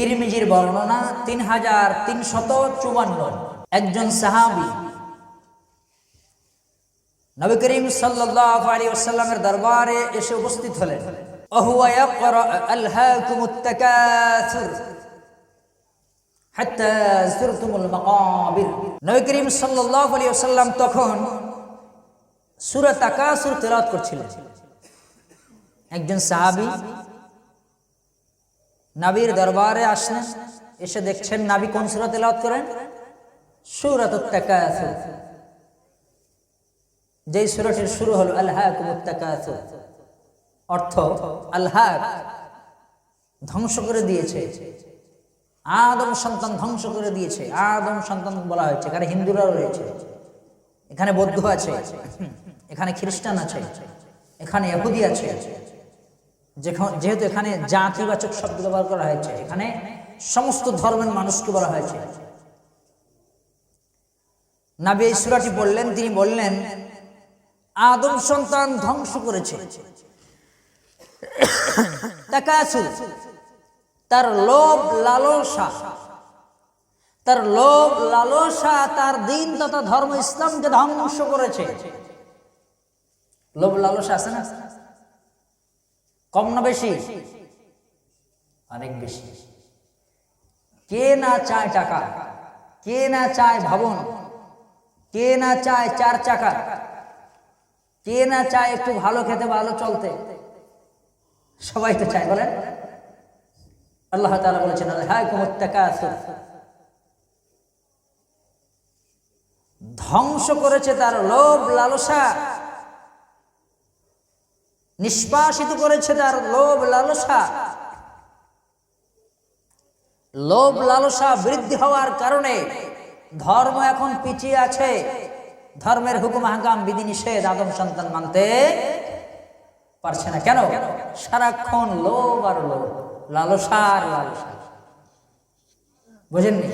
তিরমিজির বর্ণনা 3354। একজন সাহাবী নবী করিম সাল্লাল্লাহু আলাইহি ওয়াসাল্লামের দরবারে এসে উপস্থিত হলেন। ওহুয়া ইয়াকরা আলহাকুমুত তাকাসুর হাত্তা যুরতুমুল মাকাবির। নবী করিম সাল্লাল্লাহু আলাইহি ওয়াসাল্লাম তখন সূরা তাকাসুর তেলাওয়াত করছিলেন। একজন সাহাবী নবীর দরবারে আসলেন, এসে দেখছেন নবী কোন সূরা তেলাওয়াত করেন? সূরাতুত তাকাসুর, যেই সূরাটির শুরু হলো আলহাকুমুত তাকাসুর, অর্থ আলহাক ধ্বংস করে দিয়েছে, আদম সন্তান ধ্বংস করে দিয়েছে। আদম সন্তান বলা হয়েছে, এখানে হিন্দুরাও রয়েছে, এখানে বৌদ্ধ আছে, এখানে খ্রিস্টান আছে, এখানে ইহুদি আছে। যেহেতু এখানে জাতিবাচক শব্দ ব্যবহার করা হয়েছে, এখানে সমস্ত ধর্মের মানুষকে বলা হয়েছে। নবী এই সূরাটি বললেন, তিনি বললেন আদম সন্তান ধ্বংস করেছে তাকাসুর, তার লোভ লালসা, তার লোভ লালসা তার দিন তথা ধর্ম ইসলামকে ধ্বংস করেছে। লোভ লালসা আছে না? কম না বেশি? অনেক বেশি। কে না চায় টাকা, কে না চায় ভবন, কে না চায় চার চাকা, কে না চায় একটু ভালো খেতে ভালো চলতে? সবাই তো চায়, বলেন। আল্লাহ তাআলা বলেছেন আলহাকুমুত তাকাসুর, ধ্বংস করেছে তার লোভ লালসা, নিষ্পাসিত করেছে তার লোভ লালসা। লোভ লালসা বৃদ্ধি হওয়ার কারণে ধর্ম এখন পিছিয়ে আছে। ধর্মের হুকুম আহকাম বিধি নিষেধ আদম সন্তান মানতে পারছে না। কেন? সারাক্ষণ লোভ আর লোভ, লালসা আর লালসা। বুঝেননি?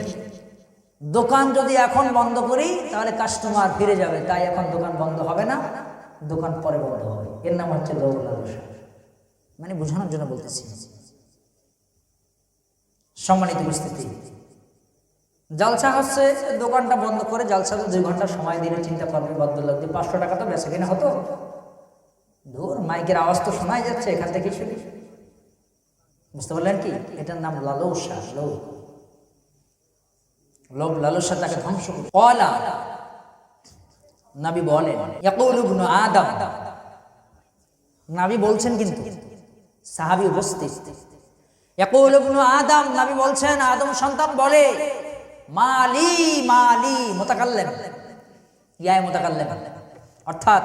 দোকান যদি এখন বন্ধ করি তাহলে কাস্টমার ফিরে যাবে, তাই এখন দোকান বন্ধ হবে না, দোকান পরে বন্ধ হবে। এর নাম হচ্ছে লোভ লালসা। মানে বোঝানোর জন্য বলতেছি। সম্মানিত উপস্থিতি, জালসা হচ্ছে, দোকানটা বন্ধ করে জালসাতে 2 ঘন্টা সময় দিলে চিন্তা করবে ভদ্রলোক যে 500 টাকা তো বেচা কিনা হতো, ধুর মাইকের আওয়াজ তো শোনাই যাচ্ছে এখান থেকে শুনি। বুঝতে পারলেন কি? এটার নাম লালসা, লোভ। লোভ লালসা তাকে ধ্বংস করে। ক্বালা, নবী বলেন, ইয়াকুলু ইবনু আদম, নবী বলছেন, কিন্তু সাহাবী উপস্থিত। ইয়াকুলু ইবনু আদম, নবী বলছেন আদম সন্তান বলে মালি মালি, মুতাকাল্লিম, ইয়া মুতাকাল্লিম, অর্থাৎ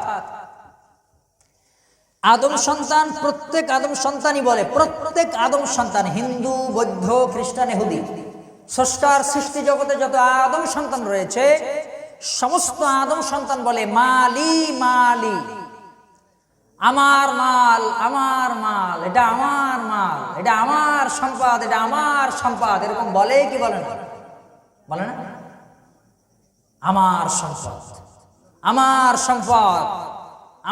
আদম সন্তান, প্রত্যেক আদম সন্তানই বলে, প্রত্যেক আদম সন্তান, হিন্দু বৌদ্ধ খ্রিস্টান ইহুদি, স্রষ্টার সৃষ্টি জগতে যত আদম সন্তান রয়েছে সমস্ত আদম সন্তান বলে মালি মালি, আমার মাল আমার মাল, এটা আমার মাল, এটা আমার সম্পদ, এটা আমার সম্পদ। এরকম বলে কি বলে না? বলে না? আমার সম্পদ, আমার সম্পদ,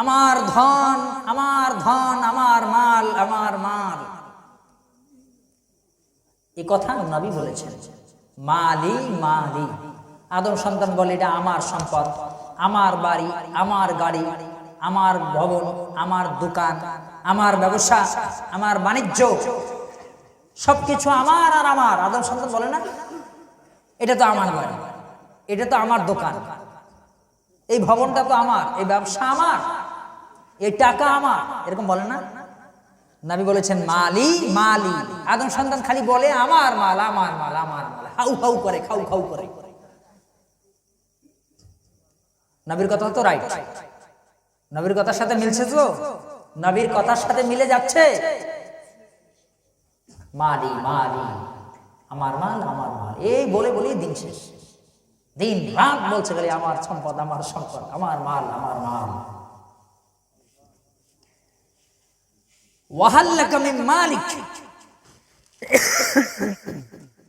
আমার ধন, আমার ধন, আমার মাল, আমার মাল। এই কথা নবী বলেছেন, মালি মালি। আদম সন্তান বলে এটা আমার সম্পদ, আমার বাড়ি, আমার গাড়ি, আমার ভবন, আমার দোকান, আমার ব্যবসা, আমার বাণিজ্য, সবকিছু আমার আর আমার। আদম সন্তান বলে না এটা তো আমার বাড়ি, এটা তো আমার দোকান, এই ভবনটা তো আমার, এই ব্যবসা আমার, এই টাকা আমার, এরকম বলে না? নবী বলেছেন মালি মালি। আদম সন্তান খালি বলে আমার মাল আমার মাল আমার মাল, হাউ হাউ করে, খাউ খাউ করে। নবীর কথা তো রাইট, নবীর কথার সাথে মিলছে তো? নবীর কথার সাথে মিলে যাচ্ছে। মালি মালি, আমার মাল আমার মাল, এই বলে বলেই দিন শেষ। দিন রাত বলছে খালি আমার সম্পদ আমার সম্পদ, আমার মাল আমার মাল। ওয়াহাল্লাকা মিন মালিক,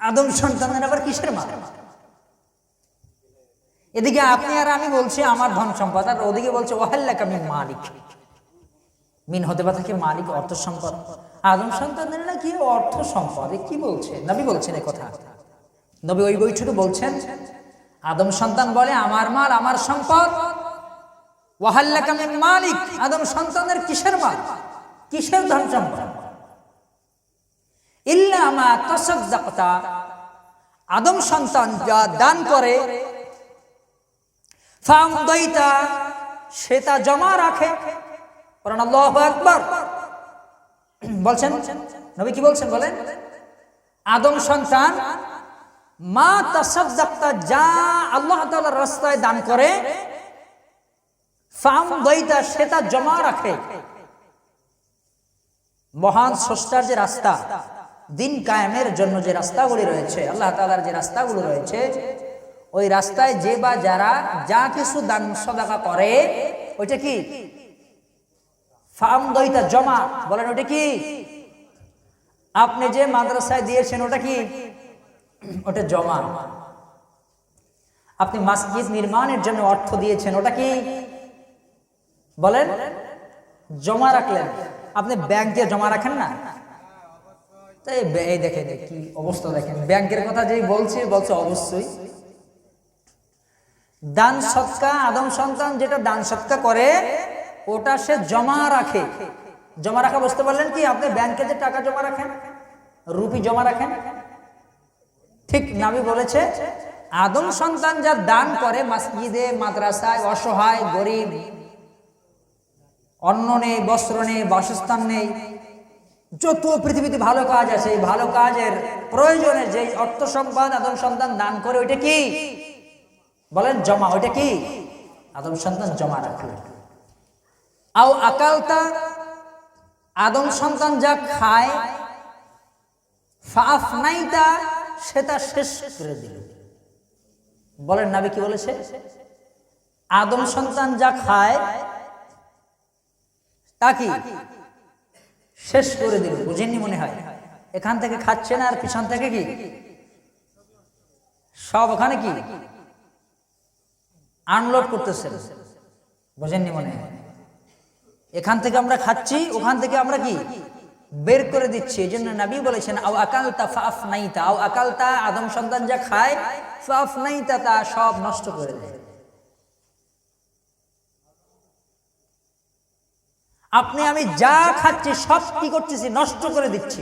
আদম সন্তানের আবার কিসের মাল? এদিকে আপনি আর আমি বলছি আমার ধন সম্পদ, আর ওদিকে বলছে ওয়াহাল্লাকা মিন মালিক, মিন হতে পারে থাকে মালিক, অর্থ সম্পদ। আদম সন্তানদের নাকি অর্থ সম্পদ, কি বলছে নবী? বলছেন এই কথা। নবী ওই বৈঠকে বলছেন, আদম সন্তান বলে আমার মাল আমার সম্পদ। ওয়াহাল্লাকা মিন মালিক, আদম সন্তানের কিসের মাল, কিসের ধন সম্পদ? ইল্লা মা তাসাদদাকতা, আদম সন্তান যা দান করে, ফামদাইতা, সে তা জমা রাখে। আল্লাহু আকবার বলছেন নবী। কি বলছেন বলেন? আদম সন্তান মা তাসাদদাকতা, যা আল্লাহ তাআলার রাস্তায় দান করে, ফামদাইতা, সে তা জমা রাখে। মহান স্রষ্টার যে রাস্তা, দিন কায়েমের জন্য যে রাস্তাগুলি রয়েছে, আল্লাহ তাআলার যে রাস্তাগুলো রয়েছে, ওই রাস্তায় যে বা যারা যা কিছু দান সদাকা করে, ওইটা কি? ফামদাইতা, জমা। বলেন ওটা কি? আপনি যে মাদ্রাসায় দিয়েছেন ওটা কি? ওটা জমা। আপনি মসজিদ নির্মাণের জন্য অর্থ দিয়েছেন, ওটা কি? বলেন, জমা রাখলেন। আপনি ব্যাংকে জমা রাখেন না? তাই এই দেখেন কি অবস্থা, দেখেন ব্যাংকের কথা যেই বলছে অবশ্যই দান সৎকা, আদম সন্তান যেটা দান সৎকা করে ওটা সে জমা রাখে। জমা রাখা বুঝতে পারলেন কি? আপনি ব্যাংকে যে টাকা জমা রাখেন, রুপি জমা রাখেন, ঠিক নবী বলেছে আদম সন্তান যা দান করে মসজিদে, মাদ্রাসায়, অসহায়, গরিব, অন্ন নেই, বস্ত্র নেই, বাসস্থান নেই, যত পৃথিবীতে ভালো কাজ আছে, এই ভালো কাজের প্রয়োজনে যে অর্থ সম্পদ আদম সন্তান দান করে, ওইটা কি? বলেন, জমা। ওইটা কি? আদম সন্তান জমা রাখে। আও আকালতা, আদম সন্তান যা খায়, ফাফনাইতা, সেটা শেষ করে দিল। বলেন নবী কি বলেছে? আদম সন্তান যা খায় তা কি শেষ করে দিল। বুঝেননি মনে হয়? এখান থেকে খাচ্ছে না, আর পিছন থেকে কি সব ওখানে কি আনলোড করতেছে। বুঝেননি মনে হয়? এখান থেকে আমরা খাচ্ছি, ওখান থেকে আমরা কি বের করে দিচ্ছি। এই জন্য নবী বলেছেন আও আকালতা ফাফনাইতা, আও আকালতা, আদম সন্তান যা খায়, ফাফনাইতা, তা সব নষ্ট করে দেয়। আপনি আমি যা খাচ্ছি সব কি করতেছি? নষ্ট করে দিচ্ছি।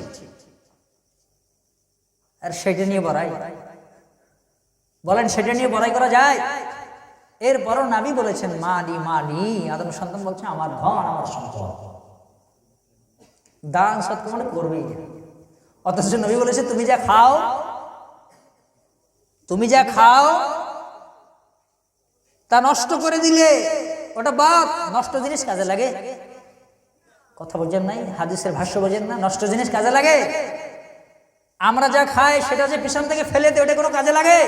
আর সেটা নিয়ে বড়াই, বলেন সেটা নিয়ে বড়াই করা যায়? এরপরও নবী বলেছেন মালি মালি, আদম সন্তান বলছে আমার ধন আমার সম্পদ। দান সৎকা মানে করবেই। অথচ নবী বলেছে তুমি যা খাও, তুমি যা খাও তা নষ্ট করে দিলে, ওটা বাদ। নষ্ট জিনিস কাজে লাগে? কথা বোঝেন নাই? হাদিসের ভাষ্য বোঝেন না? নষ্ট জিনিস কাজে লাগে? আমরা যা খাই সেটা যে পিছন থেকে ফেলে দেয়, ওটা কোনো কাজে লাগে?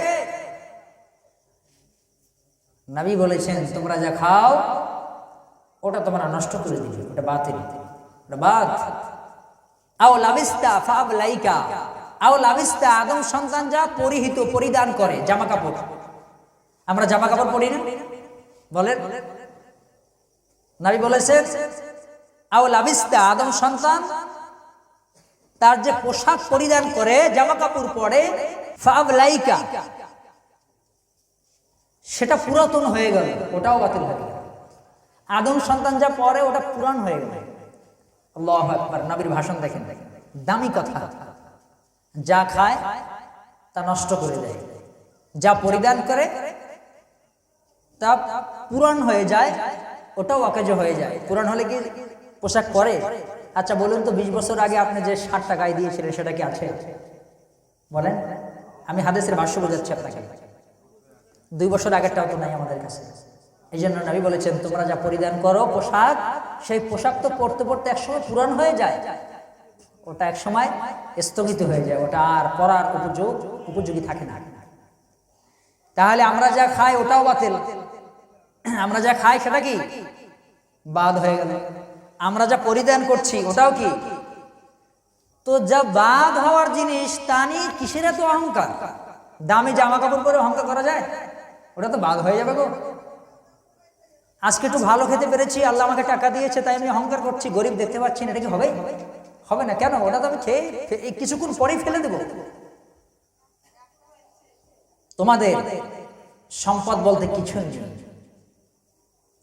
নবী বলেছেন তোমরা যা খাও ওটা তোমরা নষ্ট করে দিবে, ওটা বাতিল, ওটা বাদ। আও লাবিস্তা ফাবলাইকা, আও লাবিস্তা, আদম সন্তান যা পরিহিত, পরিধান করে, জামা কাপড়। আমরা জামা কাপড় পরি না? বলেন। নবী বলেছেন আও লাবিস্তা, আদম সন্তান তার যে পোশাক পরিধান করে, জামা কাপড় পরে, ফাবলাইকা, সেটা পুরাতন হয়ে গেল, ওটাও বাতিল হয়ে গেল। আদম সন্তান যা পরে ওটা পুরান হয়ে গেল। আল্লাহু আকবার। নবীর ভাষণ দেখেন, দামি কথা। যা খায় তা নষ্ট করে দেয়, যা পরিধান করে তা পুরান হয়ে যায়, ওটাও অকেজ হয়ে যায়। পুরান হলে কি পোশাক পরে? আচ্ছা বলুন তো, 20 বছর আগে আপনি যে শার্টটা গায়ে দিয়েছিলেন সেটা কি আছে? বলেন। আমি হাদিসের ভাষ্য বোঝাচ্ছি আপনাকে। 2 বছর আগেরটাও তো নাই আমাদের কাছে। এই জন্য নবী বলেছেন তোমরা যা পরিধান করো পোশাক, সেই পোশাক তো পরতে পরতে একসময় পুরান হয়ে যায়, ওটা একসময় স্থগিত হয়ে যায়, ওটা আর পরার উপযোগী থাকে না। তাহলে আমরা যা খাই ওটাও বাতিল। আমরা যা খাই সেটা কি বাদ হয়ে গেল। আমরা যা পরিধান করছি ওটাও কি? তো যা বাদ হওয়ার জিনিস তা নিয়ে কিসের এত অহংকার? দামি জামা কাপড় পরে অহংকার করা যায়? ওটা তো বাদ হয়ে যাবে গো। আজকে একটু ভালো খেতে পেরেছি, আল্লাহ আমাকে টাকা দিয়েছে, তাই আমি অহংকার করছি, গরিব দেখতে পাচ্ছি না, এটা কি হবে? হবে না। কেন? ওটা তো আমি খেয়ে কিছুক্ষণ পরেই ফেলে দেব। তোমাদের সম্পদ বলতে কিছুই নেই,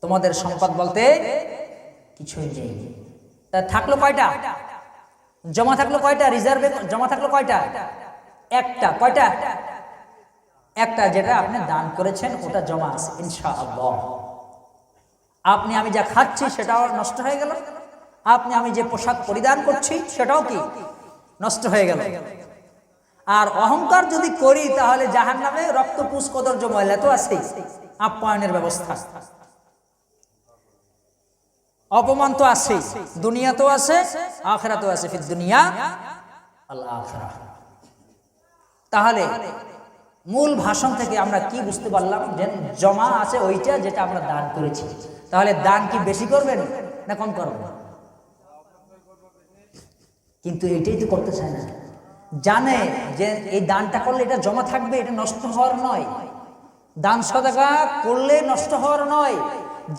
তোমাদের সম্পদ বলতে কিছুই নেই। তা থাকলো কয়টা? জমা থাকলো কয়টা? রিজার্ভে জমা থাকলো কয়টা? একটা। কয়টা? একটা, যেটা আপনি দান করেছেন ওটা জমা আছে ইনশাআল্লাহ। আপনি আমি যা খাচ্ছি সেটাও নষ্ট হয়ে গেল, আপনি আমি যে পোশাক পরিধান করছি সেটাও কি নষ্ট হয়ে গেল। আর অহংকার যদি করি তাহলে জাহান্নামে রক্ত পুষ কদর্য ময়লা তো আছে, আপ্যায়নের ব্যবস্থা, অপমান তো আছে, দুনিয়াতেও আছে আখিরাতেও আছে, ফিদ দুনিয়া আল আখিরাহ। তাহলে মূল ভাষণ থেকে আমরা কি বুঝতে পারলাম? যে জমা আছে ওইটা যেটা আমরা দান করেছি। তাহলে দান কি বেশি করবেন না কম করবেন? কিন্তু এটাই তো করতে চায় না। জানে যে এই দানটা করলে এটা জমা থাকবে, এটা নষ্ট হওয়ার নয়। দান সাদাকা করলে নষ্ট হওয়ার নয়,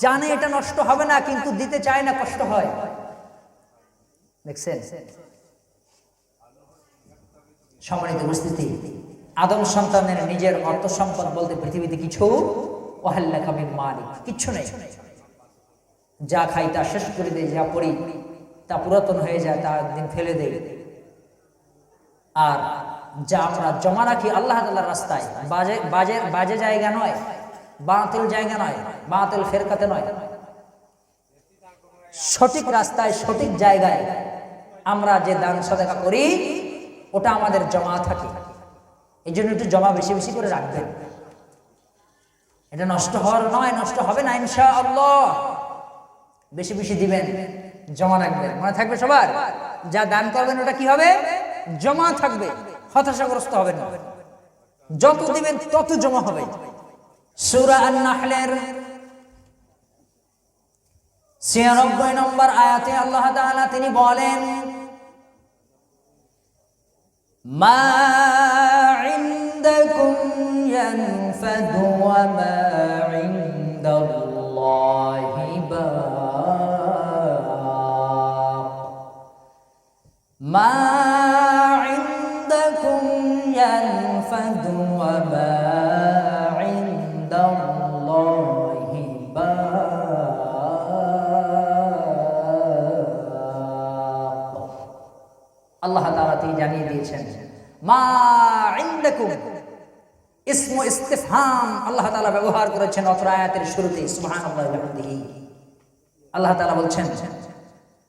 জানে এটা নষ্ট হবে না, কিন্তু দিতে চায় না, কষ্ট হয়। দেখছেন? সম্মানিত উপস্থিতি, আদম সন্তানের নিজের অর্থ সম্পদ বলতে পৃথিবীতে কিছু ওয়াহাল্লাকা মিন মালিক, কিচ্ছু নেই। যা খাই তা শেষ করে দেয়, যা পড়ি তা পুরাতন হয়ে যায়, তা একদিন ফেলে দেয়। আর যা আমরা জমা রাখি আল্লাহ তাআলার রাস্তায়, বাজে জায়গা নয়, বাতিল জায়গা নয়, বাতিল ফেরকাতে নয়, সঠিক রাস্তায় সঠিক জায়গায় আমরা যে দান সাদাকা করি ওটা আমাদের জমা থাকে। এই জন্য একটু জমা বেশি বেশি করে রাখবেন। এটা নষ্ট হওয়ার নয়, নষ্ট হবে না ইনশাআল্লাহ। বেশি বেশি দিবেন, জমা রাখবেন। মনে থাকবে সবার, যা দান করবেন ওটা কি হবে? জমা থাকবে, হতাশাগ্রস্ত হবেন না। যত দিবেন তত জমা হবে। সূরা আন-নাহলের ৯৬ নম্বর আয়াতে আল্লাহ তাআলা তিনি বলেন, মা ইনদাকুম ইয়ানফাদু ওয়া মা ইনদাল্লাহি বাক। মা ইনদাকুম ইয়ানফাদু ওয়া মা ইনদাল্লাহি বাক। আল্লাহ তাআলা তিনি জানিয়ে দিয়েছেন মা ইনদাকুম, ইসমু ইস্তিফহাম আল্লাহ তাআলা ব্যবহার করেছেন অত্র আয়াতের শুরুতে। সুবহানাল্লাহি ওয়া বিহামদিহি। আল্লাহ তাআলা বলছেন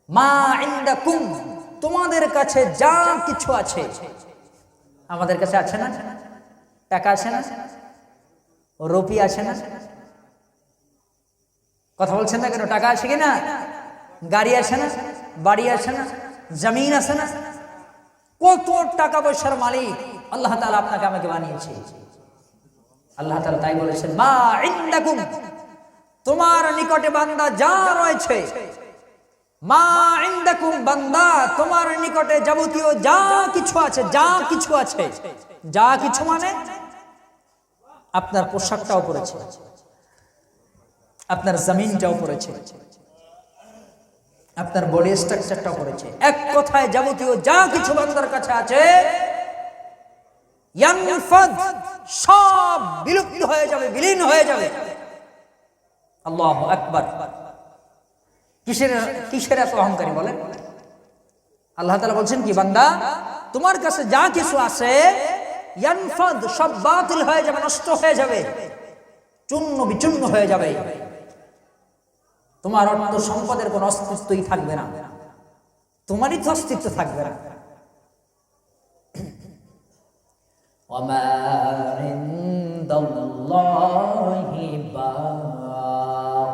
মা ইনদাকুম, তোমাদের কাছে যা কিছু আছে। আমাদের কাছে আছে না? টাকা আছে না? রুপি আছে না? কথা বলছেন না কেন? টাকা আছে কিনা? গাড়ি আছে না? বাড়ি আছে না? জমিন আছে না? কত টাকা পয়সার মালিক আল্লাহ তাআলা আপনাকে আমাকে বানিয়েছে। আল্লাহ তাআলা তাই বলেছেন মা ইনদাকুম, তোমার নিকটে বান্দা যা রয়েছে। মা ইনদাকুম, বান্দা তোমার নিকটে যাবতীয় যা কিছু আছে, যা কিছু আছে। যা কিছু মানে আপনার পোশাকটাও পড়েছে, আপনার জমিনটাও পড়েছে, আপনার বডি স্ট্রাকচারটাও পড়েছে। এক কথায় যাবতীয় যা কিছু বান্দার কাছে আছে ইয়ানফাদ, সব বিলুপ্ত হয়ে যাবে, বিলীন হয়ে যাবে। আল্লাহু আকবার। কিসের এত অহংকারী বলেন? আল্লাহ তাআলা বলছেন কি, বান্দা তোমার কাছে যা কিছু আছে ইয়ানফাদ, সব বাতিল হয়ে যাবে, নষ্ট হয়ে যাবে, চূর্ণ বিচূর্ণ হয়ে যাবে। তোমার অর্থ সম্পদের কোনো অস্তিত্বই থাকবে না, তোমারই তো অস্তিত্ব থাকবে না। ওয়ামা ইনদাল্লাহি বাক,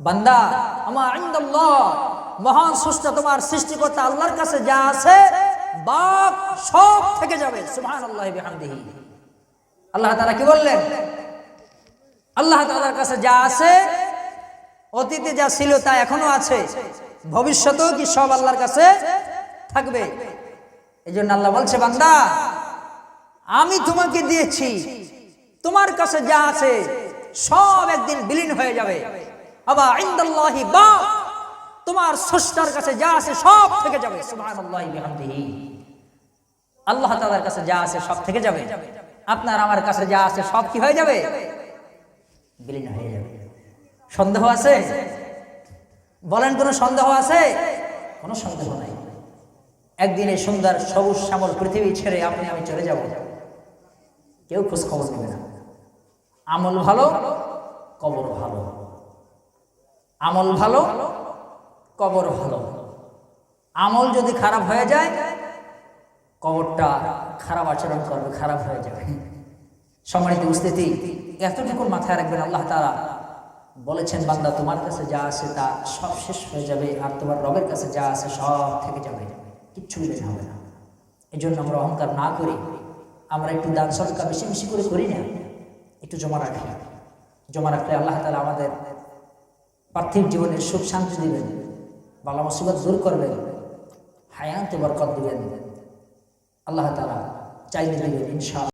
বান্দা আমা ইনদাল্লাহ, মহান স্রষ্টা তোমার সৃষ্টিকর্তা আল্লাহর কাছে যা আছে বাক, সব থেকে যাবে। সুবহানাল্লাহি বিহামদিহি। আল্লাহ তাআলা কি বললেন? আল্লাহ তাআলার কাছে যা আছে, অতীতে যা ছিল তা এখনো আছে, ভবিষ্যতেও কি সব আল্লাহর কাছে থাকবে। এই জন্য আল্লাহ বলছে বান্দা আমি তোমাকে দিয়েছি, তোমার কাছে যা আছে সব একদিন বিলীন হয়ে যাবে। আবা ইনদাল্লাহি বা, তোমার স্রষ্টার কাছে যা আছে সব থেকে যাবে। সুবহানাল্লাহি বিহামদিহি, আল্লাহ তাআলার কাছে যা আছে সব থেকে যাবে। আপনার আমার কাছে যা আছে সব কি হয়ে যাবে? বিলীন হয়ে যাবে। সন্দেহ আছে? বলেন, কোনো সন্দেহ আছে? কোনো সন্দেহ নাই। একদিন এই সুন্দর সবুজ শ্যামল পৃথিবী ছেড়ে আপনি আমি চলে যাব, কেউ খোঁজ খবর নেবে না। আমল ভালো, কবর ভালো। আমল ভালো, কবর ভালো। আমল যদি খারাপ হয়ে যায়, কবরটা খারাপ আচরণ করবে, খারাপ হয়ে যাবে। সম্মানিত উপস্থিতি, এতটুকু মাথায় রাখবেন, আল্লাহ তাআলা বলেছেন, বান্দা তোমার কাছে যা আছে তা সব শেষ হয়ে যাবে, আর তোমার রবের কাছে যা আছে সব থেকে যাবে, কিচ্ছু বিলীন হবে না। এই জন্য আমরা অহংকার না করি, আমরা একটু দান সদকা বেশি বেশি করে করি না, একটু জমা রাখি। জমা রাখলে আল্লাহ তাআলা আমাদের পার্থিব জীবনের সুখ শান্তি দিবেন, বালা মুসিবত দূর করবেন, হায়াতে বরকত দিবেন। আল্লাহ তাআলা চাইলে দিবেন ইনশাআল্লাহ।